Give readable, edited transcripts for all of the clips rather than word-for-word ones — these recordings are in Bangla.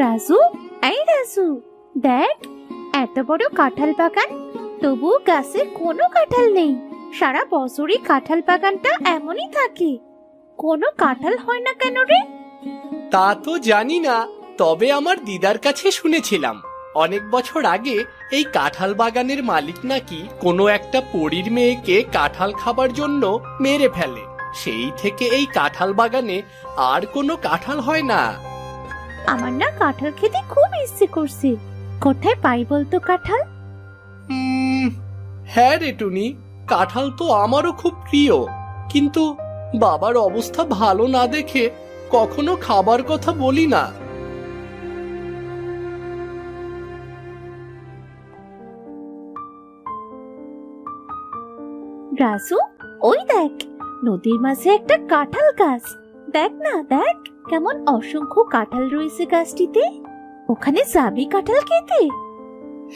রাজু, এই রাজু, দেখ এত বড় কাঁঠাল বাগান, তবু গাছে কোনো কাঁঠাল নেই। সারা বছরই কাঁঠাল বাগানটা এমনই থাকে, কোনো কাঁঠাল হয় না কেন রে? তা তো জানি না, তবে আমার দিদার কাছে শুনেছিলাম অনেক বছর আগে এই কাঁঠাল বাগানের মালিক নাকি কোনো একটা পরীর মেয়েকে কাঁঠাল খাবার জন্য মেরে ফেলে। সেই থেকে এই কাঁঠাল বাগানে আর কোনো কাঁঠাল হয় না। আমার না কাঁঠাল খেতে খুব ইচ্ছে করছে, কোথায় পাই বলতো কাঁঠাল? হ্যাঁ রে টুনি, কাঁঠাল তো আমারও খুব প্রিয়, কিন্তু বাবার অবস্থা ভালো না দেখে কখনো খাবার কথা বলি না। রাজু, ওই দেখ নদীর মাঝে একটা কাঁঠাল গাছ। দেখ না, দেখ কেমন অসংখ্য কাঁঠাল রয়েছে গাছটিতে। ওখানে যাবি কাঁঠাল খেতে?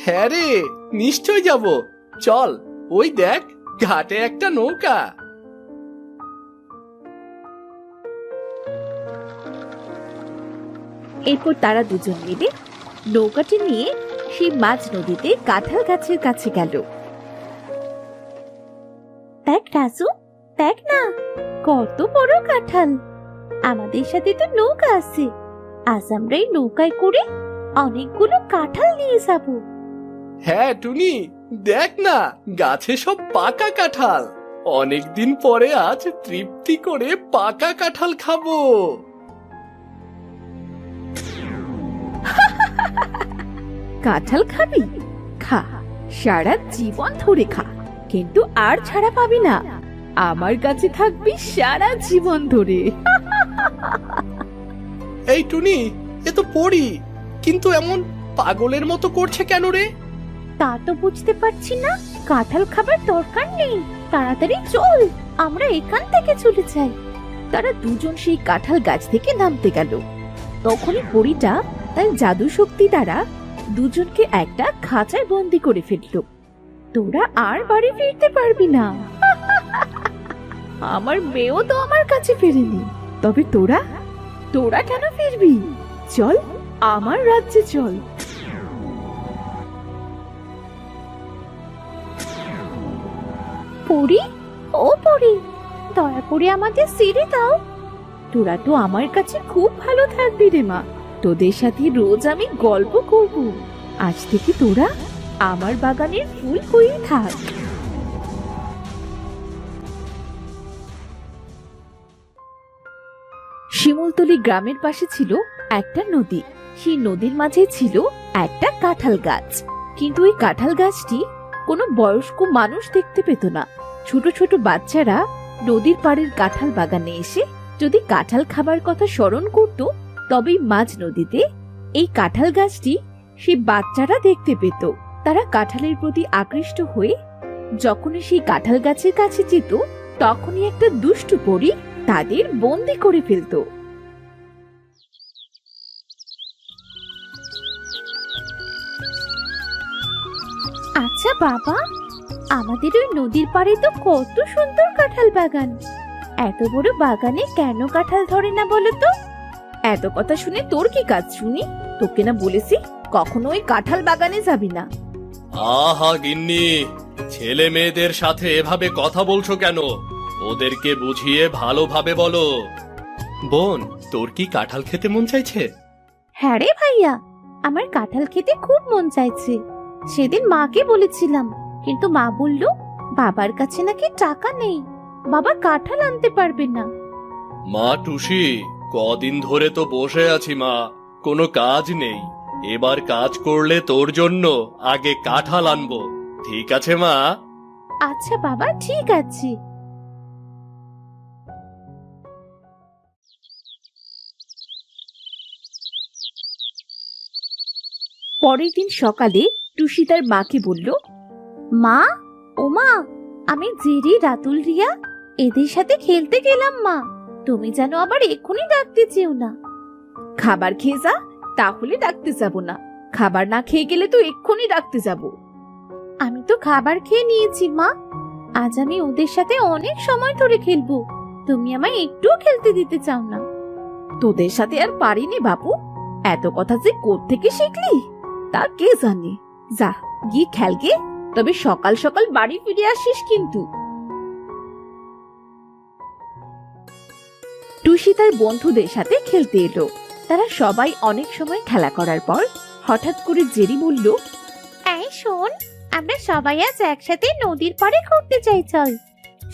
হ্যাঁ রে, নিশ্চয় যাব। চল, ওই দেখ ঘাটে একটা নৌকা। এরপর তারা দুজন মিলে নৌকাটি নিয়ে সেই মাঝ নদীতে কাঁঠাল গাছের কাছে গেল। দেখ রাজু, দেখ না কত বড় কাঁঠাল। আমাদের সাথে তো নৌকা আছে, আজ আমরা এই নৌকায় করে অনেকগুলো কাঁঠাল নিয়ে যাব। হ্যাঁ টুনি, দেখ না গাছে সব পাকা কাঁঠাল। অনেকদিন পরে আজ তৃপ্তি করে পাকা কাঁঠাল খাবো। কাঁঠাল খাবি? খা, সারা জীবন ধরে খা, কিন্তু আর ছাড়া পাবি না। আমার কাছে থাকবি সারা জীবন ধরে। এই টুনি, এ তো পড়ি, কিন্তু এমন পাগলের মতো করছে কেন রে? তা তো বুঝতে পারছি না। কাঁঠাল খাবার দরকার নেই, তাড়াতাড়ি চল, আমরা এখান থেকে চলে যাই। তারা দুজন সেই কাঁঠাল গাছ থেকে নামতে গেল। তখনই পরীটা তার জাদু শক্তি দ্বারা দুজনকে একটা খাঁচায় বন্দি করে ফেলল। তোরা আর বাড়ি ফিরতে পারবি না। আমার মেয়েও তো আমার কাছে ফেরেনি, তবে তোরা তোরা কেন ফিরবি? চল, আমার রাজ্যে চল। পরি, ও পরি, দয়া করে আমাদের ছেড়ে দাও। তোরা তো আমার কাছে খুব ভালো থাকবি রে মা, তোদের সাথে রোজ আমি গল্প করব। আজ থেকে তোরা আমার বাগানের ফুল হয়েই থাক। শিমুলতলি গ্রামের পাশে ছিল একটা নদী। সেই নদীর মাঝে ছিল একটা কাঁঠাল গাছ, কিন্তু এই কাঁঠাল গাছটি কোনো বয়স্ক মানুষ দেখতে পেত না। ছোট ছোট বাচ্চারা নদীর পাড়ের কাঁঠাল বাগানে এসে যদি কাঁঠাল খাবার কথা স্মরণ করত, তবেই মাঝ নদীতে এই কাঁঠাল গাছটি সেই বাচ্চারা দেখতে পেত। তারা কাঁঠালের প্রতি আকৃষ্ট হয়ে যখনই সেই কাঁঠাল গাছের কাছে যেত, তখনই একটা দুষ্টু পরী তাদের বন্দি করে ফেলত। আচ্ছা বাবা, আমাদের ওই নদীর পাড়ে তো কত সুন্দর কাঁঠাল বাগান, এত বড় বাগানে কেন কাঁঠাল ধরে না বলো তো? এত কথা শুনে তোর কি কাজ শুনি? তোকে না বলেছি কখনো ওই কাঁঠাল বাগানে যাবি না। আহা গিন্নি, ছেলে মেয়েদের সাথে এভাবে কথা বলছো কেন? ওদেরকে বুঝিয়ে ভালোভাবে বলো। বোন, তোর কি কাঁঠাল খেতে মন চাইছে? হ্যাঁ রে ভাইয়া, আমার কাঁঠাল খেতে খুব মন চাইছে। সেদিন মাকে বলেছিলাম, কিন্তু মা বলল বাবার কাছে নাকি টাকা নেই, বাবা কাঁঠাল আনতে পারবে না। মা টুসি, কদিন ধরে তো বসে আছি মা, কোনো কাজ নেই। এবার কাজ করলে তোর জন্য আগে কাঁঠাল আনবো, ঠিক আছে মা? আচ্ছা বাবা, ঠিক আছে। পরের দিন সকালে টুসি তার মাকে বলল, মা, ও মা, আমি জেরি, রাতুল, রিয়া এদের সাথে খেলতে গেলাম মা, তুমি যেন আবার এক্ষুনি ডাকতে চেও না। খাবার খেয়ে যা, তাহলে ডাকতে যাব না। খাবার না খেয়ে গেলে তো এক্ষুনি ডাকতে যাব। আমি তো খাবার খেয়ে নিয়েছি মা, আজ আমি ওদের সাথে অনেক সময় ধরে খেলবো, তুমি আমায় একটুও খেলতে দিতে চাও না। তোদের সাথে আর পারিনি বাপু, এত কথা যে কোত্থেকে শিখলি তা কে জানে। যা গিয়ে খেলগে, তবে সকাল সকাল বাড়ি ফিরে আসিস কিন্তু। টুসি তার বন্ধুদের সাথে খেলতে এলো। তারা সবাই অনেক সময় খেলা করার পর হঠাৎ করে জেরি বলল, এই শোন, আমরা সবাই আজ একসাথে নদীর পাড়ে ঘুরতে চাই, চল।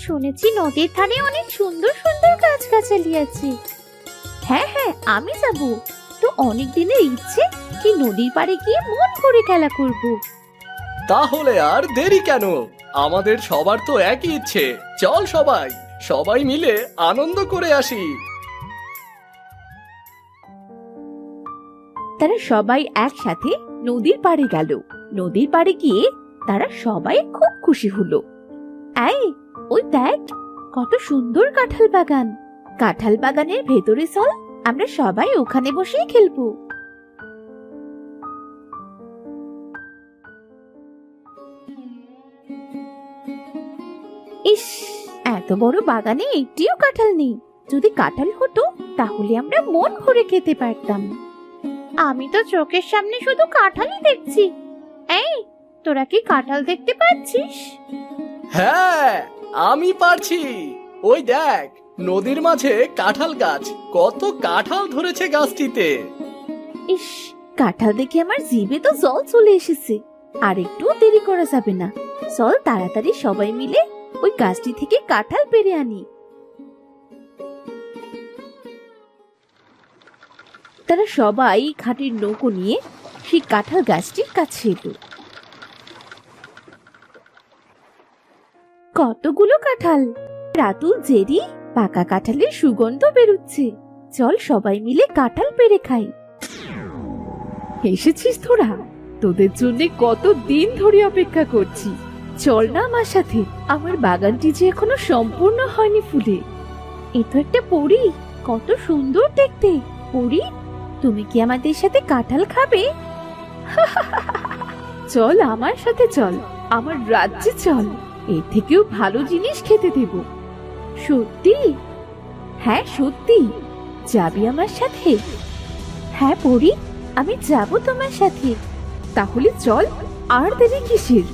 শুনেছি নদীর ধারে অনেক সুন্দর সুন্দর গাছগাছালি আছে। হ্যাঁ হ্যাঁ, আমি যাব। তো অনেক দিনের ইচ্ছে কি নদীর পাড়ে গিয়ে মন করে খেলা করব। তাহলে আর দেরি কেন? আমাদের সবার তো একই ইচ্ছে, চল সবাই সবাই মিলে আনন্দ করে আসি। তারা সবাই একসাথে নদীর পাড়ে গেল। নদীর পাড়ে গিয়ে তারা সবাই খুব খুশি হলো। এই, ওই দেখ কত সুন্দর কাঁঠাল বাগান। কাঁঠাল বাগানের ভেতরে চল, আমরা সবাই ওখানে বসেই খেলবো। ইস, এত বড় বাগানে একটিও কাঁঠাল নেই। যদি কাঁঠাল হতো তাহলে আমরা মন ভরে খেতে পারতাম। আমি তো চোখের সামনে শুধু কাঁঠালই দেখছি। এই, তোরা কি কাঁঠাল দেখতে পাচ্ছিস? হ্যাঁ, আমি পারছি। ওই দেখ, নদীর মাঝে কাঁঠাল গাছ, কত কাঁঠাল ধরেছে গাছটিতে। ইস, কাঁঠাল দেখে আমার জিভে তো জল চলে এসেছে। আর একটু দেরি করা যাবে না, চল তাড়াতাড়ি সবাই মিলে ওই গাছটি থেকে কাঁঠাল পেড়ে আনি। তারা সবাই ঘাটের নৌকো নিয়ে সেই কাঁঠাল গাছটির কাছে এলো। কতগুলো কাঁঠাল! রাতুল, জেরি, পাকা কাঁঠালের সুগন্ধ বেরোচ্ছে। চল সবাই মিলে কাঁঠাল পেড়ে খাই। এসেছিস তোরা? তোদের জন্য কত দিন ধরে অপেক্ষা করছি। চল না আমার সাথে, আমার বাগানটি যে এখনো সম্পূর্ণ হয়নি ফুলে। এ তো একটা পরী, কত সুন্দর দেখতে। পরী, তুমি কি আমাদের সাথে কাঁঠাল খাবে? চল আমার সাথে, চল আমার রাজ্যে চল, এর থেকেও ভালো জিনিস খেতে দেব। সত্যি? হ্যাঁ সত্যি, যাবি আমার সাথে? হ্যাঁ পরী, আমি যাব তোমার সাথে। তাহলে চল, আর দেরি কিসের?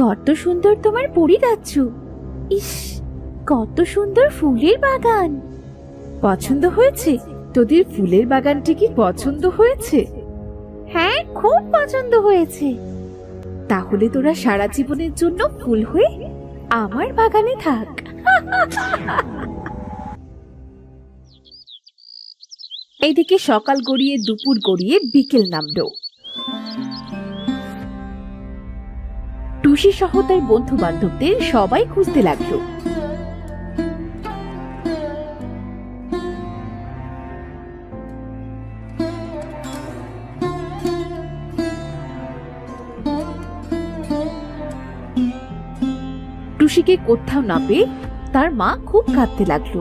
কত সুন্দর তোমার পরী রাজ্য। ইস, কত সুন্দর ফুলের বাগান। পছন্দ হয়েছে? তোদের ফুলের বাগানটি কি পছন্দ হয়েছে? হ্যাঁ, খুব পছন্দ হয়েছে। তাহলে তোরা সারা জীবনের জন্য ফুল হয়ে আমার বাগানে থাক। এইদিকে সকাল গড়িয়ে দুপুর গড়িয়ে বিকেল নামলো। টুসি সহ তার বন্ধু বান্ধবদের সবাই খুঁজতে লাগলো। টুসিকে কোথাও না পেয়ে তার মা খুব কাঁদতে লাগলো।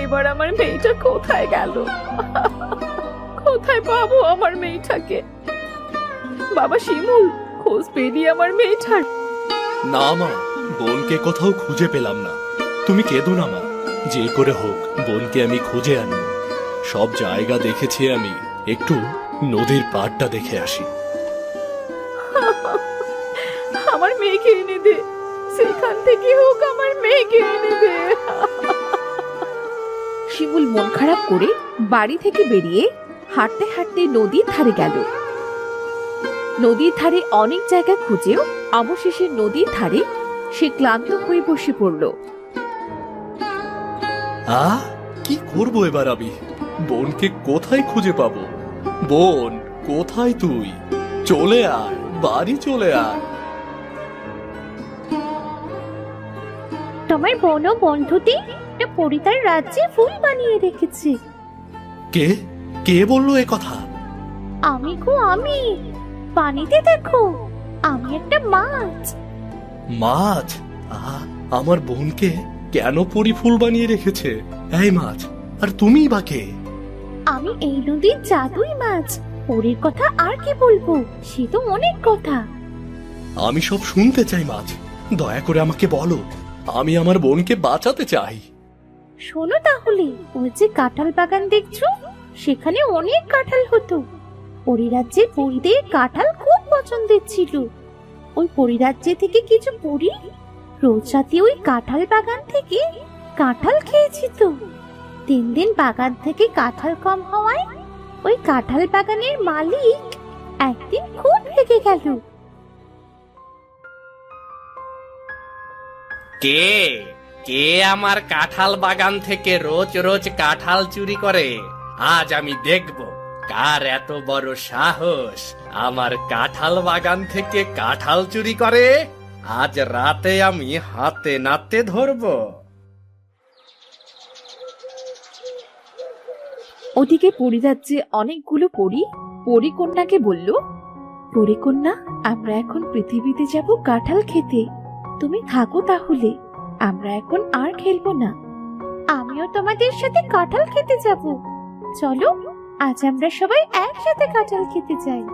এবার আমার মেয়েটা কোথায় গেল? কোথায় পাবো আমার মেয়েটাকে? বাবা শিমুল, খোঁজ পেলি আমার মেয়েটার? না মা, বোনকে কোথাও খুঁজে পেলাম না। তুমি কেঁদো না মা, যে করে হোক বোনকে আমি খুঁজে আনি। সব জায়গা দেখেছি আমি, একটু নদীর পাড়টা দেখে আসি। আমার মেয়েকে এনে দে, সেখান থেকে হোক আমার মেয়েকে এনে দে। শিমুল মন খারাপ করে বাড়ি থেকে বেরিয়ে হাঁটতে হাঁটতে নদীর ধারে গেল। নদীর ধারে অনেক জায়গা খুঁজেও অবশেষে নদীর ধারে সে ক্লান্ত হয়ে বসে পড়ল। কি করবো এবার আমি? বোনকে কোথায় খুঁজে পাবো? বোন, কোথায় তুই? চলে আয়, বাড়ি চলে আয়। তোমার বোন ও বন্ধুটি পরিতার রাজ্যে ফুল বানিয়ে রেখেছে। কে কে বললো এ কথা? আমি গো, আমি। পানিতে দেখো, আমি একটা মাছ। মাছ? আমার বোনকে কেন পরি ফুল বানিয়ে রেখেছে এই মাছ? আর তুমি বা কে? আমি এই নদীর জাদুই মাছ। পরীর কথা আর কি বলবো, সে তো অনেক কথা। আমি সব শুনতে চাই মাছ, দয়া করে আমাকে বলো, আমি আমার বোনকে বাঁচাতে চাই। শোনো তাহলে, ওই যে কাঁঠাল বাগান দেখছো, সেখানে অনেক কাঁঠাল হতো। পরিরাজ্যে পরীদের কাঁঠাল খুব পছন্দের ছিল। ওই পরিরাজ্যে থেকে কিছু পরী রোজ রাতে ওই কাঁঠাল বাগান থেকে কাঁঠাল খেয়েছি। তো দিন দিন বাগান থেকে কাঁঠাল কম হওয়ায় ওই কাঁঠাল বাগানের মালিক একদিন খুব রেগে গেল। কে কে আমার কাঁঠাল বাগান থেকে রোজ রোজ কাঁঠাল চুরি করে? আজ আমি দেখব কার এত বড় সাহস আমার কাঁঠাল বাগান থেকে কাঁঠাল চুরি করে। আজ রাতে আমি হাতে নাতে ধরবো। ওদিকে পরিরাজ্যে অনেকগুলো পরী পরীকন্যাকে বলল, পরীকন্যা, আমরা এখন পৃথিবীতে যাব কাঁঠাল খেতে। তুমি থাকো তাহলে, আমরা এখন আর খেলবো না। আমিও তোমাদের সাথে কাঁঠাল খেতে যাব। চলো, আজ আমরা সবাই একসাথে কাঁঠাল খেতে যাই।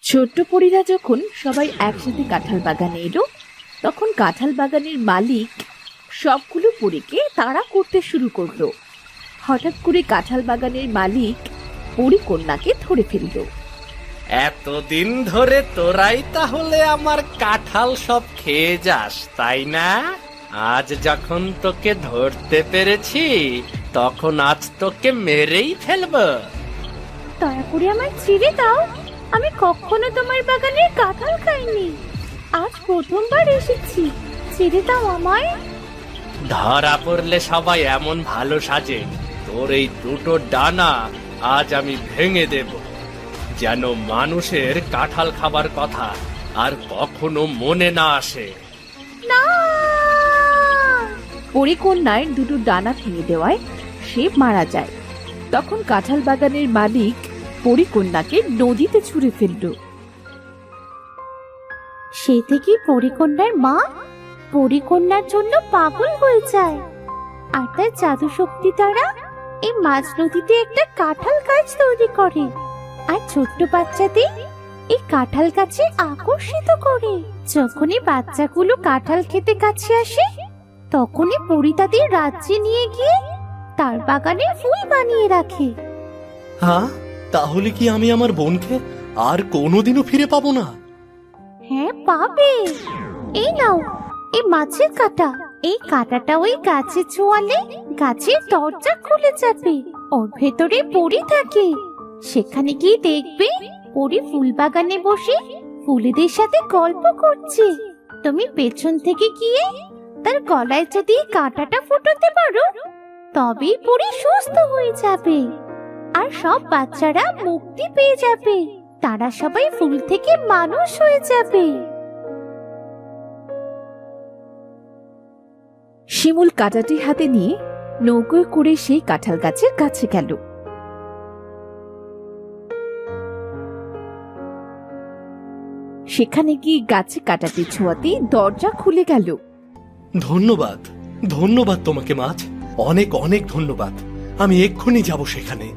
ছোট্ট পরীরা যখন সবাই একসাথে কাঁঠাল বাগানে এলো, তখন কাঁঠাল বাগানের মালিক সবগুলো পরীকে তাড়া করতে শুরু করলো। হঠাৎ করে কাঁঠাল বাগানের মালিক পরীকন্যাকে ধরে ফেললো। এতদিন ধরে তোরাই তাহলে আমার কাঁঠাল সব খেয়ে যাস, তাই না? আজ যখন তোকে ধরতে পেরেছি, তখন আজ তোকে মেরেই ফেলবো। দয়া করে আমায় ছেড়ে দাও, আমি কখনো তোমার বাগানের কাঁঠাল খাইনি। আজ প্রথমবার এসেছি, ছেড়ে দাও আমায়। ধরা পড়লে সবাই এমন ভালো সাজে? তোর এই দুটো ডানা আজ আমি ভেঙে দেব, যেন মানুষের কাঁঠাল খাবার কথা আর কখনো মনে না আসে। না! পরীকন্যার দুটো ডানা ভেঙে দেওয়ায় সে মারা যায়। তখন কাঁঠাল বাগানের মালিক পরীকন্যাকে নদীতে ছুঁড়ে ফেলল। সে থেকে পরীকন্যার মা পরীকন্যার জন্য পাগল হয়ে যায়, আর তার জাদু শক্তি দ্বারা এই মাঝ নদীতে একটা কাঁঠাল গাছ তৈরি করে, আর ছোট্ট বাচ্চাদের এই কাঁঠাল গাছে আকর্ষিত করে। যখনই বাচ্চাগুলো কাঁঠাল খেতে কাছে আসে, তখনই পরী তাদের রাজ্যে নিয়ে গিয়ে তার বাগানে ফুল বানিয়ে রাখে। হ্যাঁ, তাহলে কি আমি আমার বোনকে আর কোনোদিনও ফিরে পাবো না? হ্যাঁ, পাবে। এই নাও, এই মাছের কাঁটা। এই কাঁটাটা ওই গাছে ছোঁয়ালে গাছের দরজা খুলে যাবে, ওর ভেতরে পরী থাকে। সেখানে গিয়ে দেখবে পরী ফুল বাগানে বসে ফুলেদের সাথে গল্প করছে। তুমি পেছন থেকে গিয়ে তার গলায় যদি কাঁটাটা ফুটাতে পারো, তবেই পরী সুস্থ হয়ে যাবে, আর সব বাচ্চারা মুক্তি পেয়ে যাবে। তারা সবাই ফুল থেকে মানুষ হয়ে যাবে। শিমুল কাঁটাটি হাতে নিয়ে নৌকোয় করে সেই কাঁঠাল গাছের কাছে গেল। সেখানে গিয়ে গাছে কাঁটাটি ছোঁয়াতে দরজা খুলে গেল। ধন্যবাদ, ধন্যবাদ তোমাকে মাছ, অনেক অনেক ধন্যবাদ। আমি এক্ষুনি যাব সেখানে।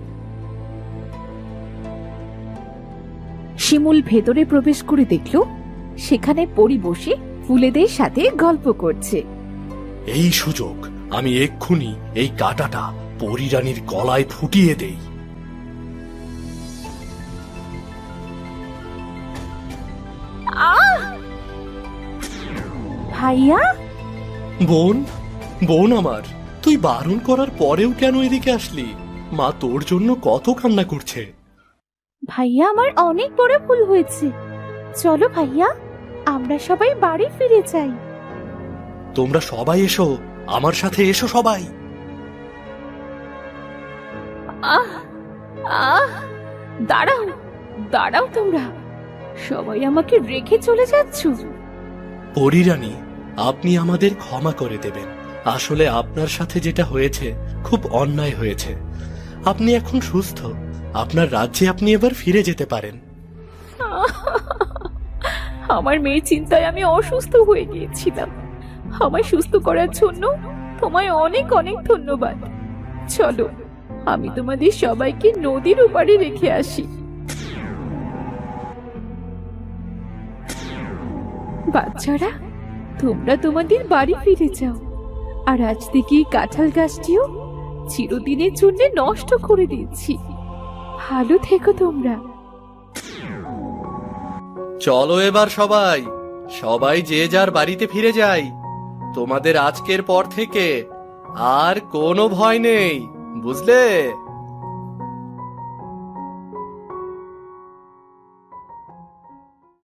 শিমুল ভেতরে প্রবেশ করে দেখল সেখানে পরী বসে ফুলেদের সাথে গল্প করছে। এই সুযোগ, আমি এক্ষুনি এই কাঁটাটা পরী রানীর গলায় ফুটিয়ে দেই। ভাইয়া! বোন, বোন আমার, তুই বারণ করার পরেও কেন এদিকে আসলি? মা তোর জন্য কত কান্না করছে। ভাইয়া, আমার অনেক বড় ভুল হয়েছে। চলো ভাইয়া, আমরা সবাই বাড়ি ফিরে যাই। তোমরা সবাই এসো, আমার সাথে এসো সবাই। আহ আহ দাঁড়াও, দাঁড়াও, তোমরা সবাই আমাকে রেখে চলে যাচ্ছ? পরী রানী, আপনি আমাদের ক্ষমা করে দেবেন। আসলে আপনার সাথে যেটা হয়েছে খুব অন্যায় হয়েছে। আপনি এখন সুস্থ, আপনার রাজ্যে আপনি এবার ফিরে যেতে পারেন। আমার মেয়ে চিন্তায় আমি অসুস্থ হয়ে গিয়েছিলাম। আমায় সুস্থ করার জন্য তোমায় অনেক অনেক ধন্যবাদ। চলো আমি তোমাদের সবাইকে নদীর ওপারে রেখে আসি। বাচ্চারা, তোমরা তোমাদের বাড়ি ফিরে যাও। আর আজ থেকে এই কাঁঠাল গাছটিও চিরদিনের জন্য নষ্ট করে দিচ্ছি। ভালো থেকো তোমরা। চলো এবার সবাই সবাই যে যার বাড়িতে ফিরে যাই। তোমাদের আজকের পর থেকে আর কোনো ভয় নেই, বুঝলে?